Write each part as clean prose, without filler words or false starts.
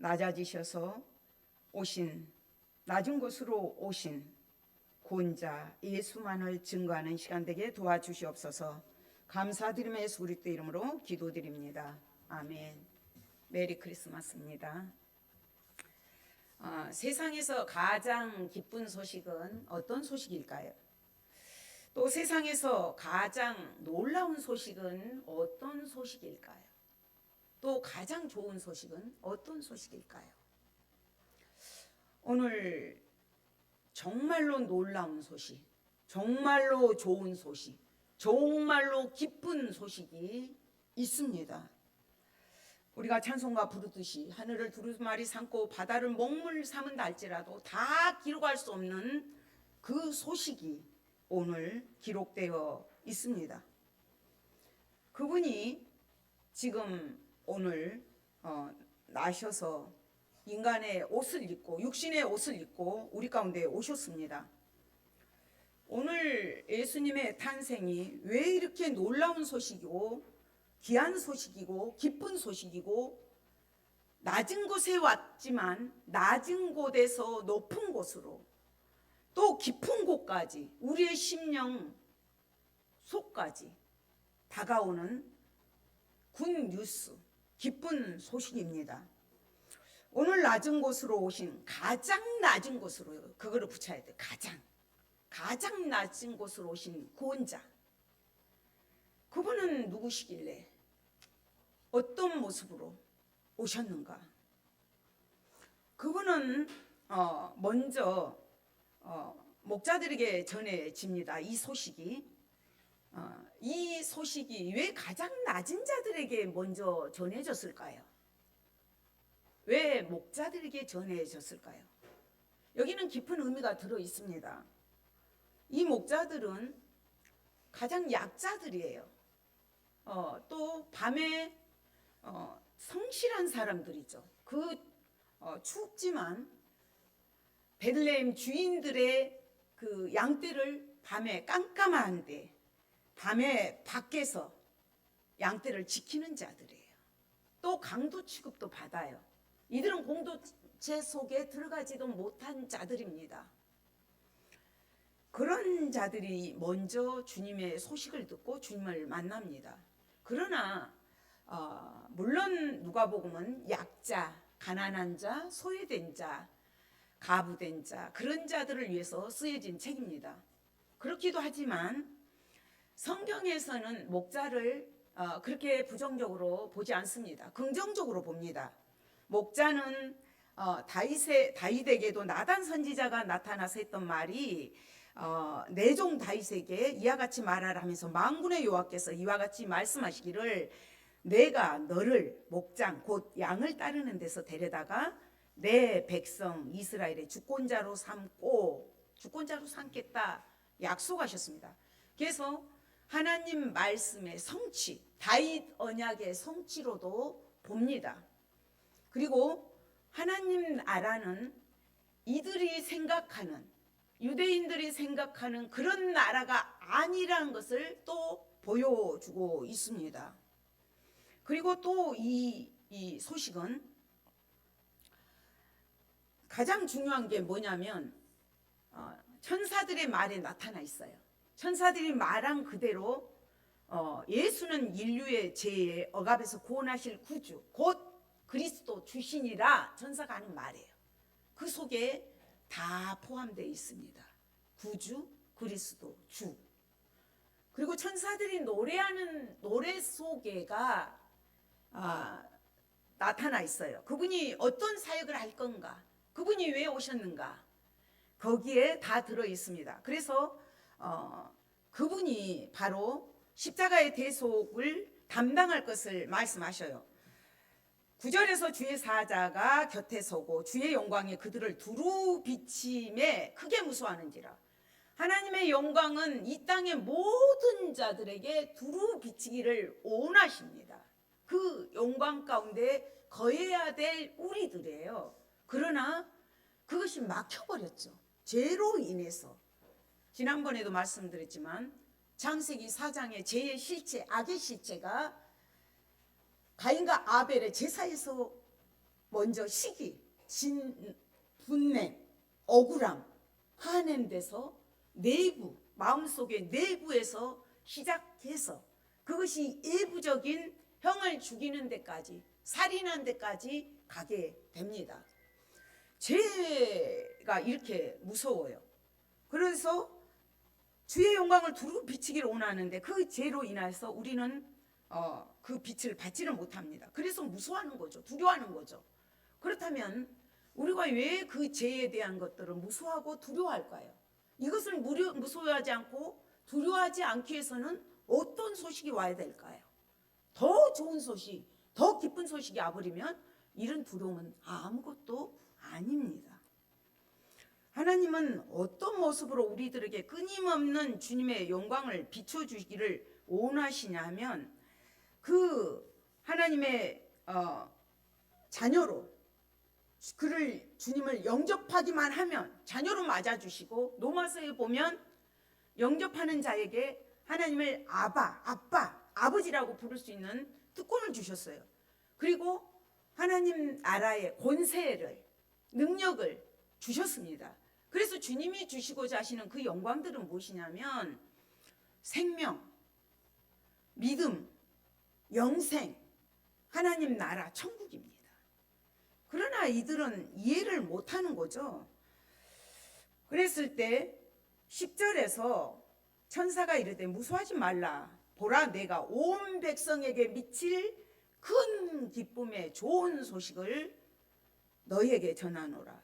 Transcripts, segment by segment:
낮아지셔서 오신, 낮은 곳으로 오신 구원자 예수만을 증거하는 시간 되게 도와주시옵소서. 감사드리며 예수 그리스도 이름으로 기도드립니다. 아멘. 메리 크리스마스입니다. 세상에서 가장 기쁜 소식은 어떤 소식일까요? 또 세상에서 가장 놀라운 소식은 어떤 소식일까요? 또 가장 좋은 소식은 어떤 소식일까요? 오늘 정말로 놀라운 소식, 정말로 좋은 소식, 정말로 기쁜 소식이 있습니다. 우리가 찬송가 부르듯이 하늘을 두루마리 삼고 바다를 먹물 삼은다 할지라도 다 기록할 수 없는 그 소식이 오늘 기록되어 있습니다. 그분이 지금 오늘 나셔서 인간의 옷을 입고 육신의 옷을 입고 우리 가운데 오셨습니다. 오늘 예수님의 탄생이 왜 이렇게 놀라운 소식이고 귀한 소식이고 기쁜 소식이고 낮은 곳에 왔지만 낮은 곳에서 높은 곳으로 또 깊은 곳까지 우리의 심령 속까지 다가오는 굿 뉴스, 기쁜 소식입니다. 오늘 낮은 곳으로 오신 가장 낮은 곳으로 그거를 붙여야 돼. 가장 낮은 곳으로 오신 구원자. 그분은 누구시길래 어떤 모습으로 오셨는가? 그분은 먼저 목자들에게 전해집니다. 이 소식이 왜 가장 낮은 자들에게 먼저 전해졌을까요? 왜 목자들에게 전해졌을까요? 여기는 깊은 의미가 들어 있습니다. 이 목자들은 가장 약자들이에요. 또 밤에 성실한 사람들이죠. 춥지만 베들레헴 주인들의 그 양떼를 밤에 깜깜한데 밤에 밖에서 양떼를 지키는 자들이에요. 또 강도 취급도 받아요. 이들은 공동체 속에 들어가지도 못한 자들입니다. 그런 자들이 먼저 주님의 소식을 듣고 주님을 만납니다. 그러나 물론 누가복음은 약자, 가난한 자, 소외된 자, 가부된 자 그런 자들을 위해서 쓰여진 책입니다. 그렇기도 하지만 성경에서는 목자를 그렇게 부정적으로 보지 않습니다. 긍정적으로 봅니다. 목자는 다윗에게도 나단 선지자가 나타나서 했던 말이 내 종 다윗에게 이와 같이 말하라 하면서 만군의 여호와께서 이와 같이 말씀하시기를 내가 너를 목장 곧 양을 따르는 데서 데려다가 내 백성 이스라엘의 주권자로 삼겠다 약속하셨습니다. 그래서 하나님 말씀의 성취, 다윗 언약의 성취로도 봅니다. 그리고 하나님 나라는 유대인들이 생각하는 그런 나라가 아니라는 것을 또 보여주고 있습니다. 그리고 또 이 소식은 가장 중요한 게 뭐냐면 천사들의 말에 나타나 있어요. 천사들이 말한 그대로 예수는 인류의 죄의 억압에서 구원하실 구주 곧 그리스도 주신이라 천사가 하는 말이에요. 그 속에 다 포함되어 있습니다. 구주, 그리스도, 주. 그리고 천사들이 노래하는 노래 속에가 나타나 있어요. 그분이 어떤 사역을 할 건가? 그분이 왜 오셨는가? 거기에 다 들어 있습니다. 그래서 그분이 바로 십자가의 대속을 담당할 것을 말씀하셔요. 9절에서 주의 사자가 곁에 서고 주의 영광이 그들을 두루 비침에 크게 무서워하는지라. 하나님의 영광은 이 땅의 모든 자들에게 두루 비치기를 원하십니다. 그 영광 가운데 거해야 될 우리들이에요. 그러나 그것이 막혀버렸죠. 죄로 인해서. 지난번에도 말씀드렸지만 창세기 4장의 죄의 실체, 악의 실체가 가인과 아벨의 제사에서 먼저 시기, 분냄, 억울함, 화낸 데서 내부, 마음속의 내부에서 시작해서 그것이 외부적인 형을 죽이는 데까지, 살인한 데까지 가게 됩니다. 죄가 이렇게 무서워요. 그래서 주의 영광을 두루 비치기를 원하는데 그 죄로 인해서 우리는 그 빛을 받지를 못합니다. 그래서 무서워하는 거죠. 두려워하는 거죠. 그렇다면 우리가 왜 그 죄에 대한 것들을 무서워하고 두려워할까요? 이것을 무서워하지 않고 두려워하지 않기 위해서는 어떤 소식이 와야 될까요? 더 좋은 소식, 더 기쁜 소식이 와버리면 이런 두려움은 아무것도 아닙니다. 하나님은 어떤 모습으로 우리들에게 끊임없는 주님의 영광을 비춰주기를 원하시냐면 그 하나님의 자녀로 그를 주님을 영접하기만 하면 자녀로 맞아주시고 로마서에 보면 영접하는 자에게 하나님을 아바, 아빠, 아버지라고 부를 수 있는 특권을 주셨어요. 그리고 하나님 나라의 권세를, 능력을 주셨습니다. 그래서 주님이 주시고자 하시는 그 영광들은 무엇이냐면 생명, 믿음, 영생, 하나님 나라, 천국입니다. 그러나 이들은 이해를 못하는 거죠. 그랬을 때 10절에서 천사가 이르되 무서워하지 말라. 보라, 내가 온 백성에게 미칠 큰 기쁨의 좋은 소식을 너희에게 전하노라.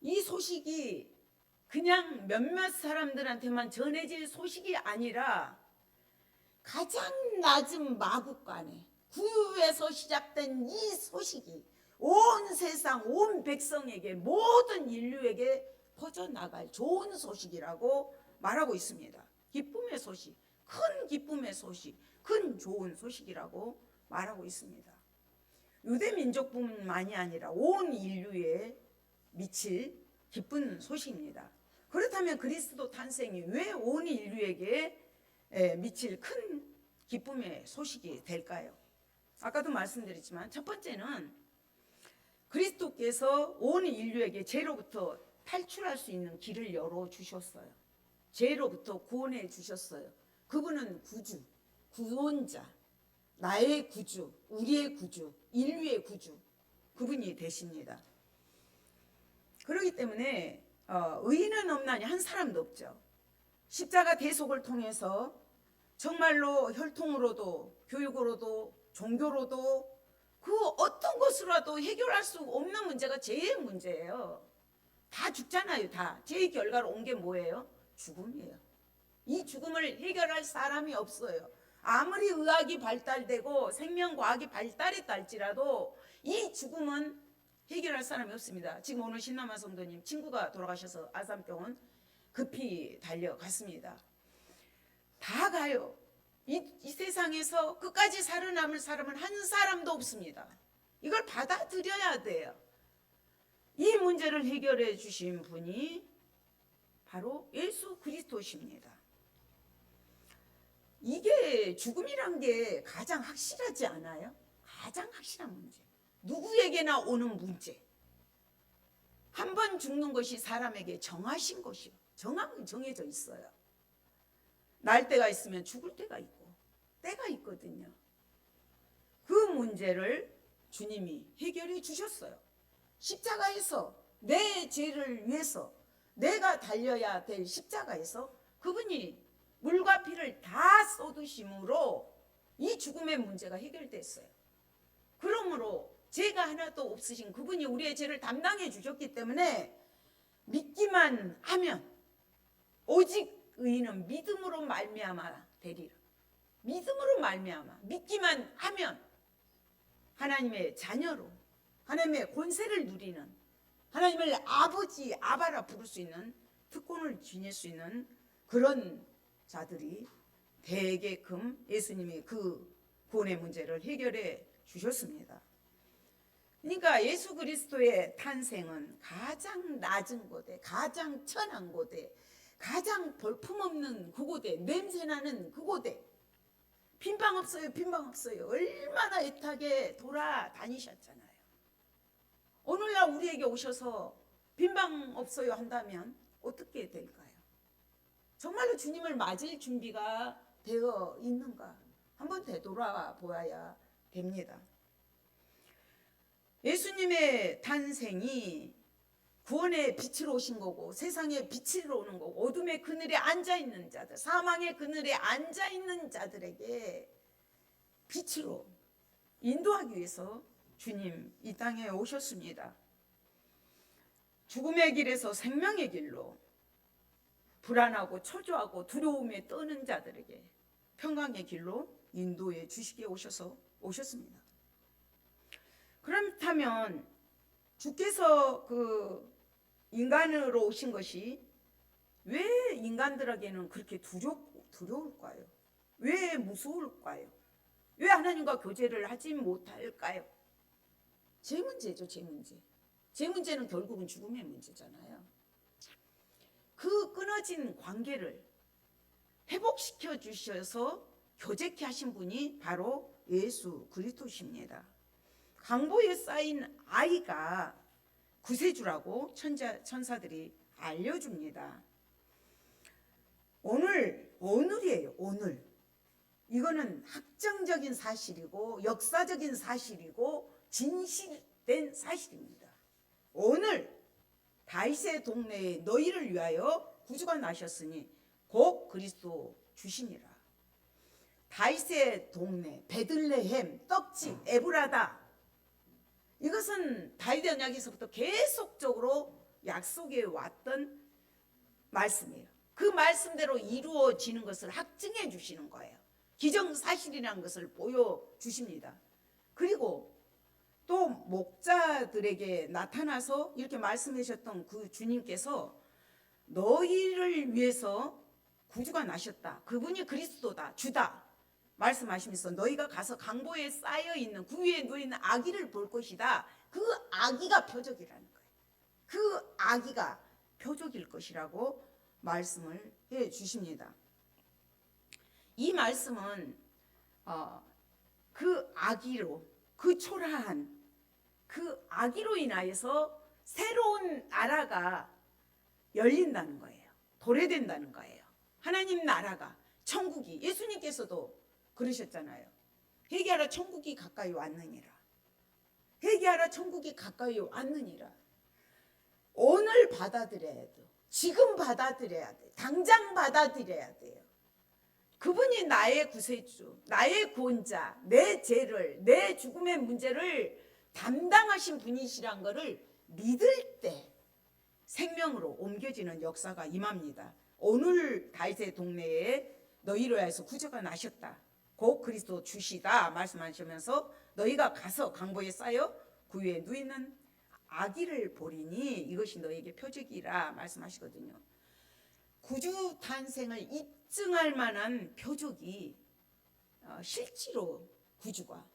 이 소식이 그냥 몇몇 사람들한테만 전해질 소식이 아니라 가장 낮은 마국간에 구유에서 시작된 이 소식이 온 세상, 온 백성에게, 모든 인류에게 퍼져나갈 좋은 소식이라고 말하고 있습니다. 기쁨의 소식, 큰 기쁨의 소식, 큰 좋은 소식이라고 말하고 있습니다. 유대 민족뿐만이 아니라 온 인류에 미칠 기쁜 소식입니다. 그렇다면 그리스도 탄생이 왜 온 인류에게 미칠 큰 기쁨의 소식이 될까요? 아까도 말씀드렸지만 첫 번째는 그리스도께서 온 인류에게 죄로부터 탈출할 수 있는 길을 열어주셨어요. 죄로부터 구원해 주셨어요. 그분은 구주, 구원자, 나의 구주, 우리의 구주, 인류의 구주, 그분이 되십니다. 그렇기 때문에 의인은 없나니 한 사람도 없죠. 십자가 대속을 통해서 정말로 혈통으로도 교육으로도 종교로도 그 어떤 것으로라도 해결할 수 없는 문제가 죄의 문제예요. 다 죽잖아요. 다. 죄의 결과로 온 게 뭐예요? 죽음이에요. 이 죽음을 해결할 사람이 없어요. 아무리 의학이 발달되고 생명과학이 발달했다 할지라도 이 죽음은 해결할 사람이 없습니다. 지금 오늘 신남아 성도님 친구가 돌아가셔서 아산병원 급히 달려갔습니다. 다 가요. 이 세상에서 끝까지 살아남을 사람은 한 사람도 없습니다. 이걸 받아들여야 돼요. 이 문제를 해결해 주신 분이 바로 예수 그리스도십니다. 이게 죽음이란 게 가장 확실하지 않아요? 가장 확실한 문제. 누구에게나 오는 문제. 한 번 죽는 것이 사람에게 정하신 것이요. 정해져 있어요. 날 때가 있으면 죽을 때가 있고 때가 있거든요. 그 문제를 주님이 해결해 주셨어요. 십자가에서 내 죄를 위해서 내가 달려야 될 십자가에서 그분이 물과 피를 다 쏟으심으로 이 죽음의 문제가 해결됐어요. 그러므로 죄가 하나도 없으신 그분이 우리의 죄를 담당해 주셨기 때문에 믿기만 하면 오직 의인은 믿음으로 말미암아 되리라. 믿음으로 말미암아 믿기만 하면 하나님의 자녀로 하나님의 권세를 누리는 하나님을 아버지 아바라 부를 수 있는 특권을 지닐 수 있는 그런 자들이 대개금 예수님이 그 구원의 문제를 해결해 주셨습니다. 그러니까 예수 그리스도의 탄생은 가장 낮은 곳에 가장 천한 곳에 가장 볼품없는 그곳에 냄새나는 그곳에 빈방 없어요 빈방 없어요 얼마나 애타게 돌아다니셨잖아요. 우리에게 오셔서 빈방 없어요 한다면 어떻게 될까요? 정말로 주님을 맞을 준비가 되어 있는가? 한번 되돌아보아야 됩니다. 예수님의 탄생이 구원의 빛으로 오신 거고 세상의 빛으로 오는 거고 어둠의 그늘에 앉아있는 자들, 사망의 그늘에 앉아있는 자들에게 빛으로 인도하기 위해서 주님 이 땅에 오셨습니다. 죽음의 길에서 생명의 길로 불안하고 초조하고 두려움에 떠는 자들에게 평강의 길로 인도해 주시기에 오셨습니다. 그렇다면 주께서 그 인간으로 오신 것이 왜 인간들에게는 그렇게 두려울까요? 왜 무서울까요? 왜 하나님과 교제를 하지 못할까요? 제 문제죠, 제 문제. 제 문제는 결국은 죽음의 문제잖아요. 그 끊어진 관계를 회복시켜 주셔서 교제케 하신 분이 바로 예수 그리스도십니다. 강보에 쌓인 아이가 구세주라고 천사들이 알려줍니다. 오늘이에요. 오늘. 이거는 학정적인 사실이고 역사적인 사실이고 진실된 사실입니다. 오늘 다윗의 동네에 너희를 위하여 구주가 나셨으니 곧 그리스도 주시니라. 다윗의 동네 베들레헴 떡집 에브라다. 이것은 다윗의 언약에서부터 계속적으로 약속해 왔던 말씀이에요. 그 말씀대로 이루어지는 것을 확증해 주시는 거예요. 기정사실이라는 것을 보여주십니다. 그리고 또 목자들에게 나타나서 이렇게 말씀하셨던 그 주님께서 너희를 위해서 구주가 나셨다. 그분이 그리스도다. 주다. 말씀하시면서 너희가 가서 강보에 쌓여있는 그 위에 누워있는 아기를 볼 것이다. 그 아기가 표적이라는 거예요. 그 아기가 표적일 것이라고 말씀을 해 주십니다. 이 말씀은 그 아기로, 그 초라한 그 아기로 인하여서 새로운 나라가 열린다는 거예요. 도래된다는 거예요. 하나님 나라가, 천국이, 예수님께서도 그러셨잖아요. 회개하라 천국이 가까이 왔느니라. 회개하라 천국이 가까이 왔느니라. 오늘 받아들여야 돼요. 지금 받아들여야 돼요. 당장 받아들여야 돼요. 그분이 나의 구세주, 나의 구원자, 내 죄를, 내 죽음의 문제를 담당하신 분이시란 것을 믿을 때 생명으로 옮겨지는 역사가 임합니다. 오늘 다윗의 동네에 너희로 하여서 구주가 나셨다. 곧 그리스도 주시다 말씀하시면서 너희가 가서 강보에 쌓여 그 위에 누이는 아기를 보리니 이것이 너희에게 표적이라 말씀하시거든요. 구주 탄생을 입증할 만한 표적이 실제로 구주가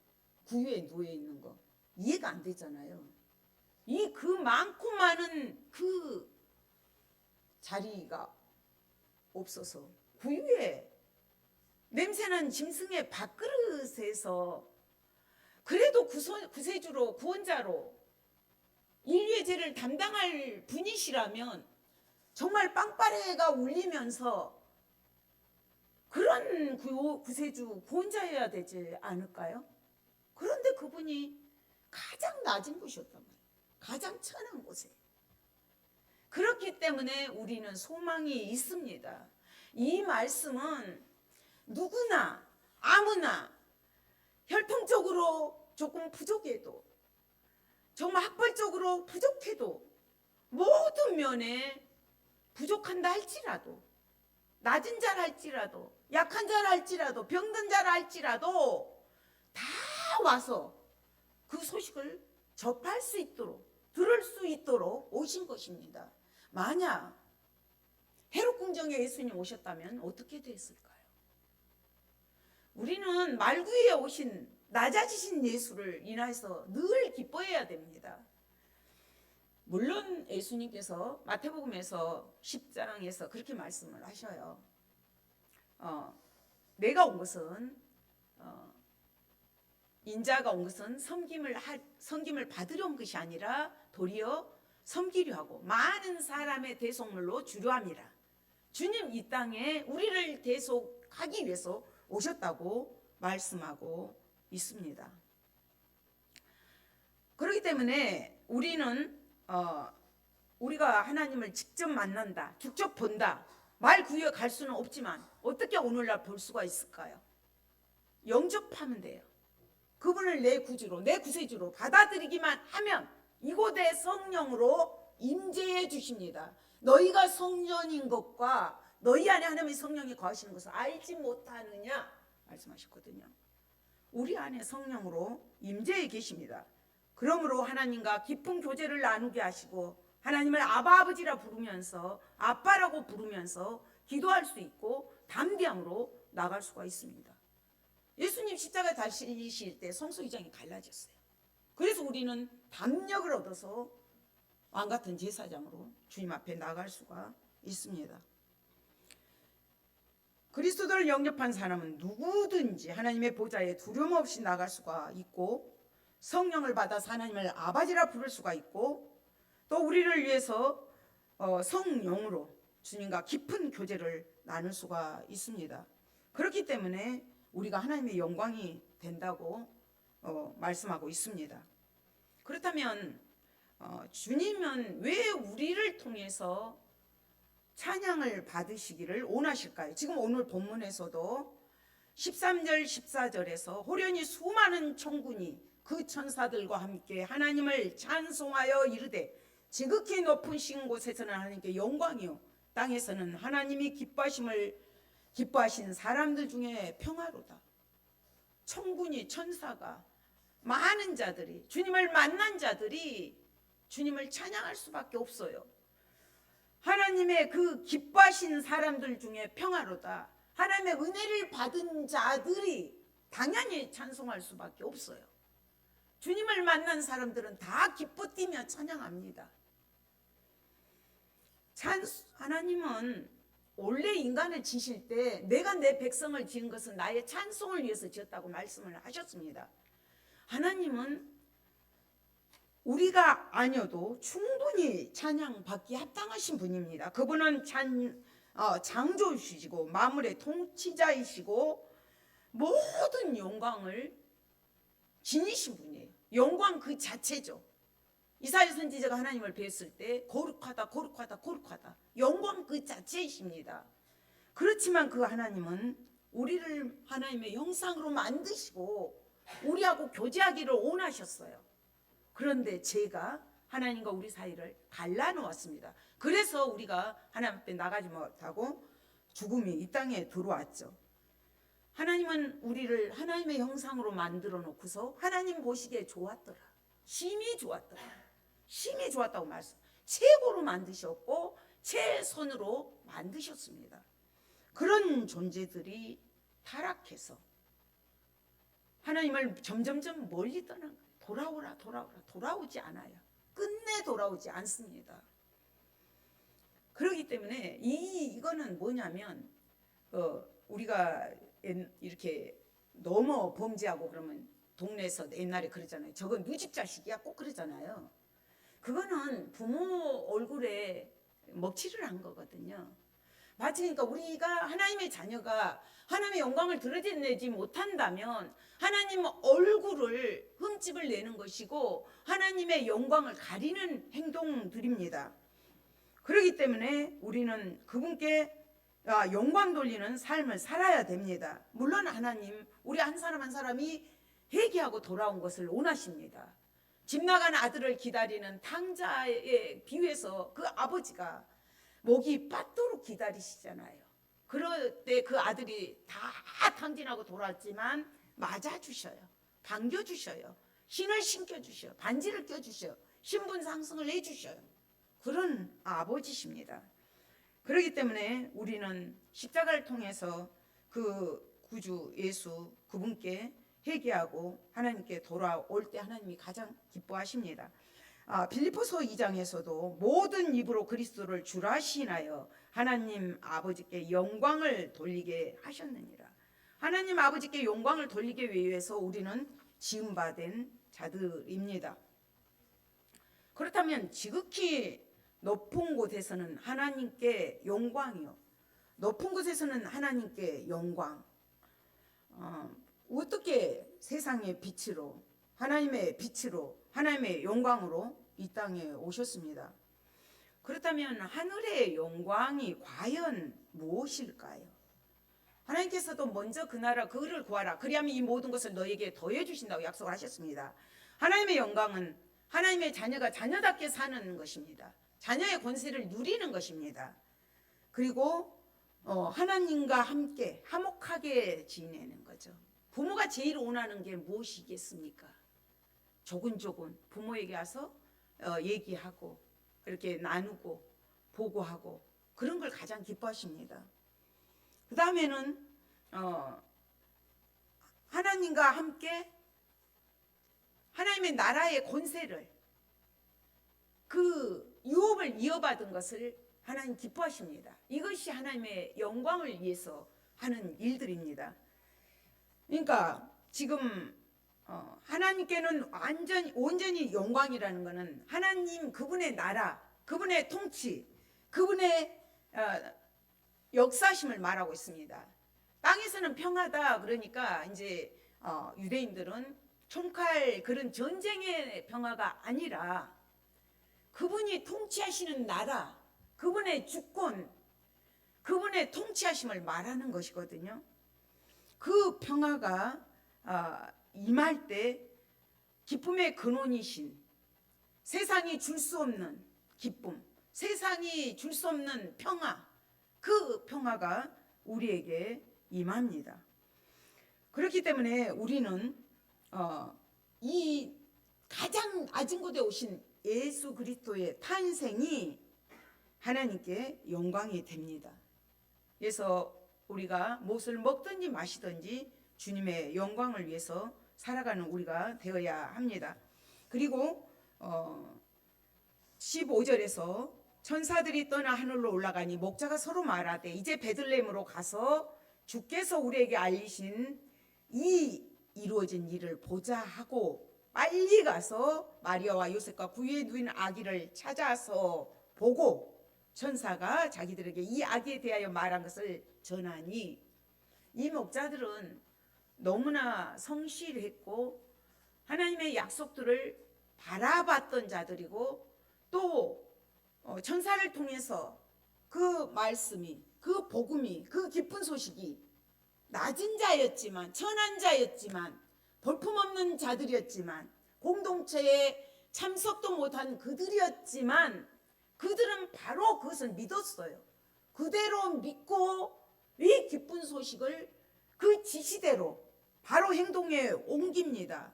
그 위에 누워 있는 거 이해가 안 되잖아요. 이 그 많고 많은 그 자리가 없어서 그 위에 냄새난 짐승의 밥그릇에서 그래도 구세주로 구원자로 인류의 죄를 담당할 분이시라면 정말 빵빠레가 울리면서 그런 구세주 구원자여야 되지 않을까요? 그런데 그분이 가장 낮은 곳이었단 말이에요. 가장 천한 곳에. 그렇기 때문에 우리는 소망이 있습니다. 이 말씀은 누구나 아무나 혈통적으로 조금 부족해도 정말 학벌적으로 부족해도 모든 면에 부족한다 할지라도 낮은 자라 할지라도 약한 자라 할지라도 병든 자라 할지라도 다 와서 그 소식을 접할 수 있도록 들을 수 있도록 오신 것입니다. 만약 헤롯 궁정에 예수님 오셨다면 어떻게 됐을까요? 우리는 말구에 오신 낮아지신 예수를 인하여서 늘 기뻐해야 됩니다. 물론 예수님께서 마태복음에서 10장에서 그렇게 말씀을 하셔요. 내가 온 것은 인자가 온 것은 섬김을 받으려 온 것이 아니라 도리어 섬기려 하고 많은 사람의 대속물로 주려 함이라. 주님 이 땅에 우리를 대속하기 위해서 오셨다고 말씀하고 있습니다. 그렇기 때문에 우리는 우리가 하나님을 직접 만난다, 직접 본다, 말 구해 갈 수는 없지만 어떻게 오늘날 볼 수가 있을까요? 영접하면 돼요. 그분을 내 구주로, 내 구세주로 받아들이기만 하면 이곳에 성령으로 임재해 주십니다. 너희가 성전인 것과 너희 안에 하나님의 성령이 거하시는 것을 알지 못하느냐 말씀하셨거든요. 우리 안에 성령으로 임재해 계십니다. 그러므로 하나님과 깊은 교제를 나누게 하시고 하나님을 아버지라 부르면서 아빠라고 부르면서 기도할 수 있고 담대함으로 나갈 수가 있습니다. 예수님 십자가에 달리실 때 성소유장이 갈라졌어요. 그래서 우리는 담력을 얻어서 왕같은 제사장으로 주님 앞에 나갈 수가 있습니다. 그리스도를 영접한 사람은 누구든지 하나님의 보좌에 두려움 없이 나갈 수가 있고 성령을 받아서 하나님을 아버지라 부를 수가 있고 또 우리를 위해서 성령으로 주님과 깊은 교제를 나눌 수가 있습니다. 그렇기 때문에 우리가 하나님의 영광이 된다고 말씀하고 있습니다. 그렇다면 주님은 왜 우리를 통해서 찬양을 받으시기를 원하실까요? 지금 오늘 본문에서도 13절 14절에서 호련히 수많은 천군이 그 천사들과 함께 하나님을 찬송하여 이르되 지극히 높으신 곳에서는 하나님께 영광이요 땅에서는 하나님이 기뻐하신 사람들 중에 평화로다. 천군이 천사가 많은 자들이 주님을 만난 자들이 주님을 찬양할 수밖에 없어요. 하나님의 그 기뻐하신 사람들 중에 평화로다. 하나님의 은혜를 받은 자들이 당연히 찬송할 수밖에 없어요. 주님을 만난 사람들은 다 기뻐 뛰며 찬양합니다. 하나님은 원래 인간을 지실 때 내가 내 백성을 지은 것은 나의 찬송을 위해서 지었다고 말씀을 하셨습니다. 하나님은 우리가 아니어도 충분히 찬양받기 합당하신 분입니다. 그분은 창조주시고 만물의 통치자이시고 모든 영광을 지니신 분이에요. 영광 그 자체죠. 이사야 선지자가 하나님을 뵀을 때 거룩하다 거룩하다 거룩하다 영광 그 자체이십니다. 그렇지만 그 하나님은 우리를 하나님의 형상으로 만드시고 우리하고 교제하기를 원하셨어요. 그런데 죄가 하나님과 우리 사이를 갈라놓았습니다. 그래서 우리가 하나님 앞에 나가지 못하고 죽음이 이 땅에 들어왔죠. 하나님은 우리를 하나님의 형상으로 만들어 놓고서 하나님 보시기에 좋았더라. 심히 좋았더라. 심히 좋았다고 말씀. 최고로 만드셨고 최선으로 만드셨습니다. 그런 존재들이 타락해서 하나님을 점점점 멀리 떠난 거예요. 돌아오라 돌아오라 돌아오지 않아요. 끝내 돌아오지 않습니다. 그렇기 때문에 이거는 뭐냐면 우리가 이렇게 넘어 범죄하고 그러면 동네에서 옛날에 그러잖아요. 저건 네 집 자식이야 꼭 그러잖아요. 그거는 부모 얼굴에 먹칠을 한 거거든요. 마치 그러니까 우리가 하나님의 자녀가 하나님의 영광을 드러내지 못한다면 하나님 얼굴을 흠집을 내는 것이고 하나님의 영광을 가리는 행동들입니다. 그렇기 때문에 우리는 그분께 영광 돌리는 삶을 살아야 됩니다. 물론 하나님 우리 한 사람 한 사람이 회개하고 돌아온 것을 원하십니다. 집 나간 아들을 기다리는 탕자에 비유해서 그 아버지가 목이 빠도록 기다리시잖아요. 그럴 때 그 아들이 다 탕진하고 돌아왔지만 맞아주셔요. 반겨주셔요. 신을 신겨주셔요. 반지를 껴주셔요. 신분 상승을 해주셔요. 그런 아버지십니다. 그렇기 때문에 우리는 십자가를 통해서 그 구주 예수 그분께 회개하고 하나님께 돌아올 때 하나님이 가장 기뻐하십니다. 빌립보서 2장에서도 모든 입으로 그리스도를 주라 시인하여 하나님 아버지께 영광을 돌리게 하셨느니라. 하나님 아버지께 영광을 돌리기 위해서 우리는 지음받은 자들입니다. 그렇다면 지극히 높은 곳에서는 하나님께 영광이요, 높은 곳에서는 하나님께 영광. 어떻게 세상의 빛으로, 하나님의 빛으로, 하나님의 영광으로 이 땅에 오셨습니다. 그렇다면 하늘의 영광이 과연 무엇일까요? 하나님께서도 먼저 그 나라 그를 구하라, 그리하면 이 모든 것을 너에게 더해 주신다고 약속하셨습니다. 하나님의 영광은 하나님의 자녀가 자녀답게 사는 것입니다. 자녀의 권세를 누리는 것입니다. 그리고 하나님과 함께 화목하게 지내는 거죠. 부모가 제일 원하는 게 무엇이겠습니까? 조근조근 부모에게 와서 얘기하고 이렇게 나누고 보고하고 그런 걸 가장 기뻐하십니다. 그 다음에는 하나님과 함께 하나님의 나라의 권세를, 그 유업을 이어받은 것을 하나님 기뻐하십니다. 이것이 하나님의 영광을 위해서 하는 일들입니다. 그러니까 지금 하나님께는 온전히 영광이라는 것은 하나님 그분의 나라, 그분의 통치, 그분의 역사심을 말하고 있습니다. 땅에서는 평화다 그러니까 이제 유대인들은 총칼 그런 전쟁의 평화가 아니라 그분이 통치하시는 나라, 그분의 주권, 그분의 통치하심을 말하는 것이거든요. 그 평화가 임할 때 기쁨의 근원이신, 세상이 줄 수 없는 기쁨, 세상이 줄 수 없는 평화, 그 평화가 우리에게 임합니다. 그렇기 때문에 우리는 이 가장 낮은 곳에 오신 예수 그리스도의 탄생이 하나님께 영광이 됩니다. 그래서 우리가 무엇을 먹든지 마시든지 주님의 영광을 위해서 살아가는 우리가 되어야 합니다. 그리고 15절에서 천사들이 떠나 하늘로 올라가니 목자가 서로 말하되 이제 베들레헴으로 가서 주께서 우리에게 알리신 이 이루어진 일을 보자 하고 빨리 가서 마리아와 요셉과 구유에 누인 아기를 찾아서 보고 천사가 자기들에게 이 아기에 대하여 말한 것을 전하니, 이 목자들은 너무나 성실했고 하나님의 약속들을 바라봤던 자들이고 또 천사를 통해서 그 말씀이, 그 복음이, 그 기쁜 소식이 낮은 자였지만, 천한 자였지만, 볼품없는 자들이었지만, 공동체에 참석도 못한 그들이었지만 그들은 바로 그것을 믿었어요. 그대로 믿고 이 기쁜 소식을 그 지시대로 바로 행동에 옮깁니다.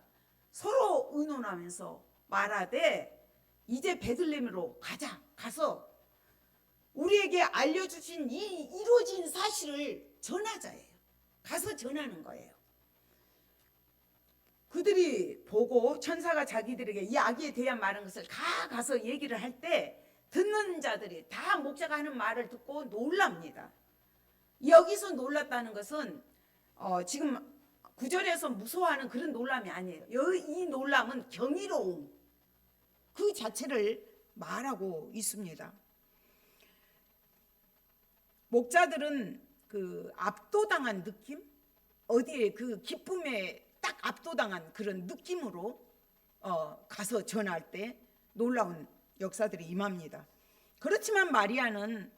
서로 의논하면서 말하되 이제 베들레헴으로 가서 우리에게 알려주신 이 이루어진 사실을 전하자예요. 가서 전하는 거예요. 그들이 보고 천사가 자기들에게 이 아기에 대한 말한 것을 가서 얘기를 할 때 듣는 자들이 다 목자가 하는 말을 듣고 놀랍니다. 여기서 놀랐다는 것은 지금 9절에서 무서워하는 그런 놀람이 아니에요. 이 놀람은 경이로움 그 자체를 말하고 있습니다. 목자들은 그 압도당한 느낌, 어디에 그 기쁨에 딱 압도당한 그런 느낌으로 가서 전할 때 놀라운 역사들이 임합니다. 그렇지만 마리아는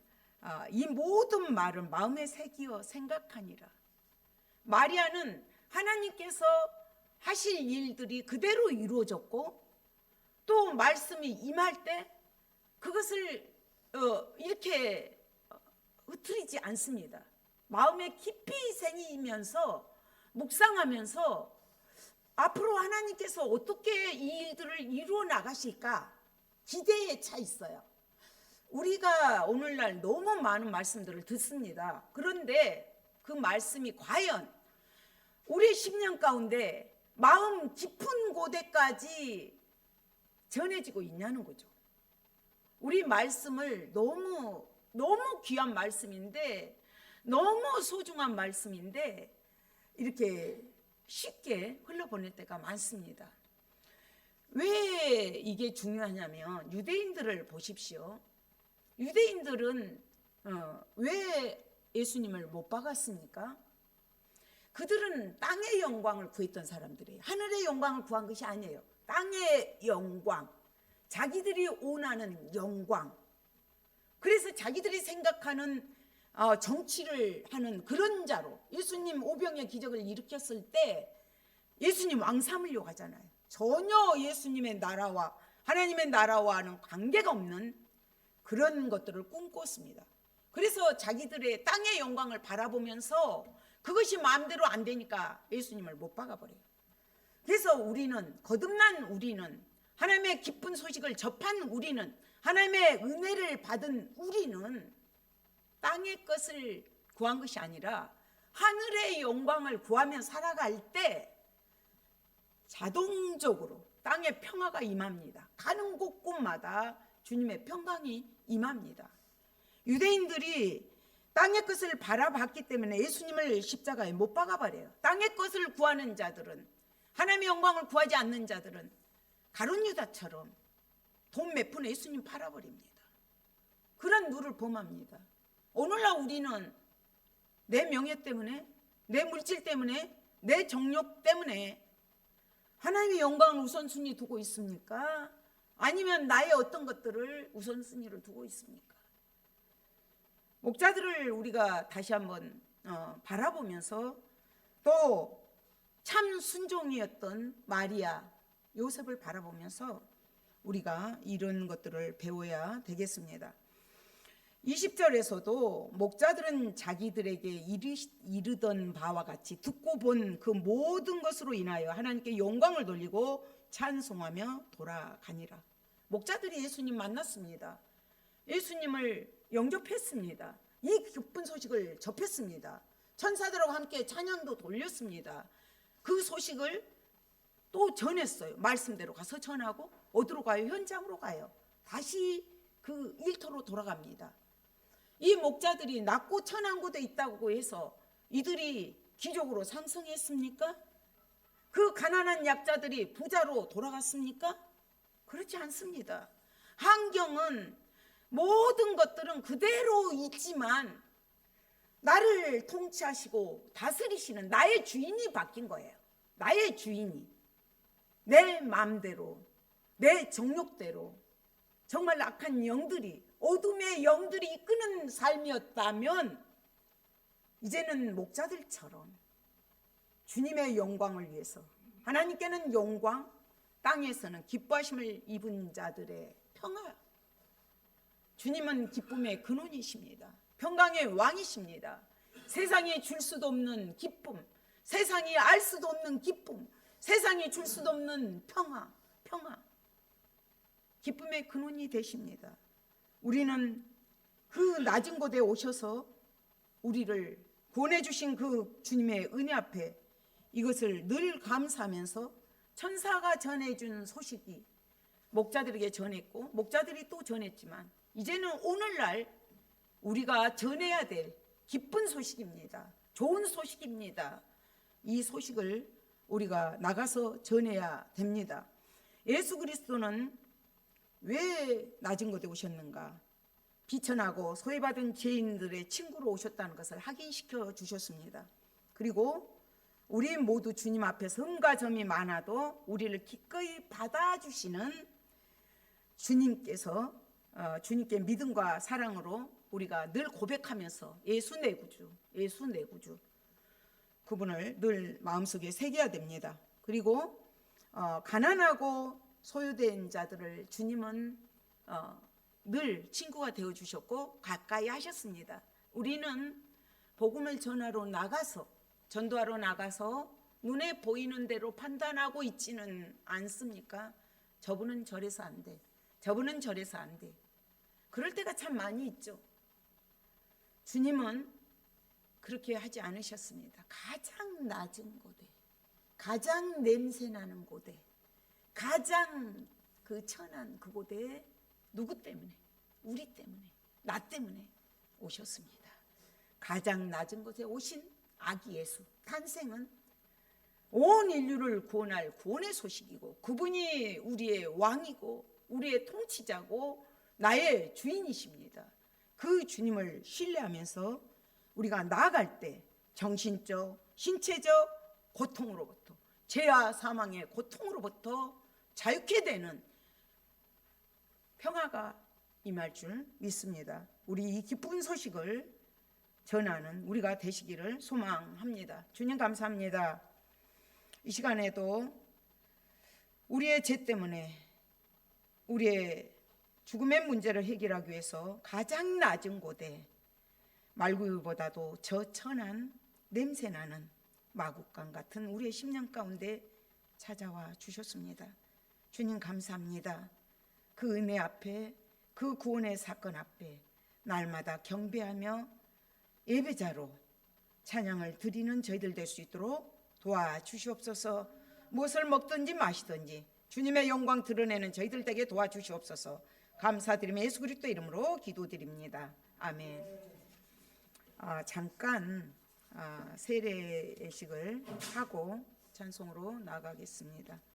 이 모든 말을 마음에 새기어 생각하니라. 마리아는 하나님께서 하실 일들이 그대로 이루어졌고 또 말씀이 임할 때 그것을 이렇게 흐트리지 않습니다. 마음에 깊이 새기면서 묵상하면서 앞으로 하나님께서 어떻게 이 일들을 이루어 나가실까 기대에 차 있어요. 우리가 오늘날 너무 많은 말씀들을 듣습니다. 그런데 그 말씀이 과연 우리 10년 가운데 마음 깊은 곳에까지 전해지고 있냐는 거죠. 우리 말씀을 너무 귀한 말씀인데, 너무 소중한 말씀인데 이렇게 쉽게 흘려보낼 때가 많습니다. 왜 이게 중요하냐면 유대인들을 보십시오. 유대인들은 왜 예수님을 못 박았습니까? 그들은 땅의 영광을 구했던 사람들이에요. 하늘의 영광을 구한 것이 아니에요. 땅의 영광, 자기들이 원하는 영광. 그래서 자기들이 생각하는 정치를 하는 그런 자로 예수님 오병이어 기적을 일으켰을 때 예수님 왕 삼으려고 하잖아요. 전혀 예수님의 나라와 하나님의 나라와는 관계가 없는 그런 것들을 꿈꿨습니다. 그래서 자기들의 땅의 영광을 바라보면서 그것이 마음대로 안 되니까 예수님을 못 박아버려요. 그래서 우리는, 거듭난 우리는, 하나님의 기쁜 소식을 접한 우리는, 하나님의 은혜를 받은 우리는 땅의 것을 구한 것이 아니라 하늘의 영광을 구하며 살아갈 때 자동적으로 땅의 평화가 임합니다. 가는 곳곳마다 주님의 평강이 임합니다. 유대인들이 땅의 것을 바라봤기 때문에 예수님을 십자가에 못 박아버려요. 땅의 것을 구하는 자들은, 하나님의 영광을 구하지 않는 자들은 가룟 유다처럼 돈 몇 푼에 예수님 팔아버립니다. 그런 누를 범합니다. 오늘날 우리는 내 명예 때문에, 내 물질 때문에, 내 정욕 때문에 하나님의 영광을 우선순위 두고 있습니까? 아니면 나의 어떤 것들을 우선순위를 두고 있습니까? 목자들을 우리가 다시 한번 바라보면서 또 참 순종이었던 마리아, 요셉을 바라보면서 우리가 이런 것들을 배워야 되겠습니다. 20절에서도 목자들은 자기들에게 이르던 바와 같이 듣고 본 그 모든 것으로 인하여 하나님께 영광을 돌리고 찬송하며 돌아가니라. 목자들이 예수님 만났습니다. 예수님을 영접했습니다. 이 기쁜 소식을 접했습니다. 천사들과 함께 찬양도 돌렸습니다. 그 소식을 또 전했어요. 말씀대로 가서 전하고 어디로 가요? 현장으로 가요. 다시 그 일터로 돌아갑니다. 이 목자들이 낮고 천한 곳에 있다고 해서 이들이 기적으로 상승했습니까? 그 가난한 약자들이 부자로 돌아갔습니까? 그렇지 않습니다. 환경은, 모든 것들은 그대로 있지만 나를 통치하시고 다스리시는 나의 주인이 바뀐 거예요. 나의 주인이 내 마음대로, 내 정욕대로, 정말 악한 영들이, 어둠의 영들이 이끄는 삶이었다면 이제는 목자들처럼 주님의 영광을 위해서, 하나님께는 영광, 땅에서는 기뻐하심을 입은 자들의 평화. 주님은 기쁨의 근원이십니다. 평강의 왕이십니다. 세상이 줄 수도 없는 기쁨, 세상이 알 수도 없는 기쁨, 세상이 줄 수도 없는 평화. 기쁨의 근원이 되십니다. 우리는 그 낮은 곳에 오셔서 우리를 구원해 주신 그 주님의 은혜 앞에 이것을 늘 감사하면서 천사가 전해준 소식이 목자들에게 전했고 목자들이 또 전했지만 이제는 오늘날 우리가 전해야 될 기쁜 소식입니다. 좋은 소식입니다. 이 소식을 우리가 나가서 전해야 됩니다. 예수 그리스도는 왜 낮은 곳에 오셨는가? 비천하고 소외받은 죄인들의 친구로 오셨다는 것을 확인시켜 주셨습니다. 그리고 우리 모두 주님 앞에 성과 점이 많아도 우리를 기꺼이 받아주시는 주님께서 주님께 믿음과 사랑으로 우리가 늘 고백하면서 예수 내 구주, 예수 내 구주, 그분을 늘 마음속에 새겨야 됩니다. 그리고 가난하고 소유된 자들을 주님은 늘 친구가 되어주셨고 가까이 하셨습니다. 우리는 복음을 전하러 나가서, 전도하러 나가서 눈에 보이는 대로 판단하고 있지는 않습니까? 저분은 저래서 안 돼, 저분은 저래서 안 돼. 그럴 때가 참 많이 있죠. 주님은 그렇게 하지 않으셨습니다. 가장 낮은 곳에, 가장 냄새나는 곳에, 가장 그 천한 그곳에 누구 때문에? 우리 때문에, 나 때문에 오셨습니다. 가장 낮은 곳에 오신 아기 예수 탄생은 온 인류를 구원할 구원의 소식이고 그분이 우리의 왕이고 우리의 통치자고 나의 주인이십니다. 그 주님을 신뢰하면서 우리가 나아갈 때 정신적, 신체적 고통으로부터, 죄와 사망의 고통으로부터 자유케 되는 평화가 임할 줄 믿습니다. 우리 이 기쁜 소식을 전하는 우리가 되시기를 소망합니다. 주님 감사합니다. 이 시간에도 우리의 죄 때문에 우리의 죽음의 문제를 해결하기 위해서 가장 낮은 곳에 말구유보다도 저 천한 냄새나는 마국간 같은 우리의 심령 가운데 찾아와 주셨습니다. 주님 감사합니다. 그 은혜 앞에, 그 구원의 사건 앞에 날마다 경배하며 예배자로 찬양을 드리는 저희들 될 수 있도록 도와주시옵소서. 무엇을 먹든지 마시든지 주님의 영광 드러내는 저희들 되게 도와주시옵소서. 감사드리며 예수 그리스도 이름으로 기도드립니다. 아멘. 잠깐 세례식을 하고 찬송으로 나가겠습니다.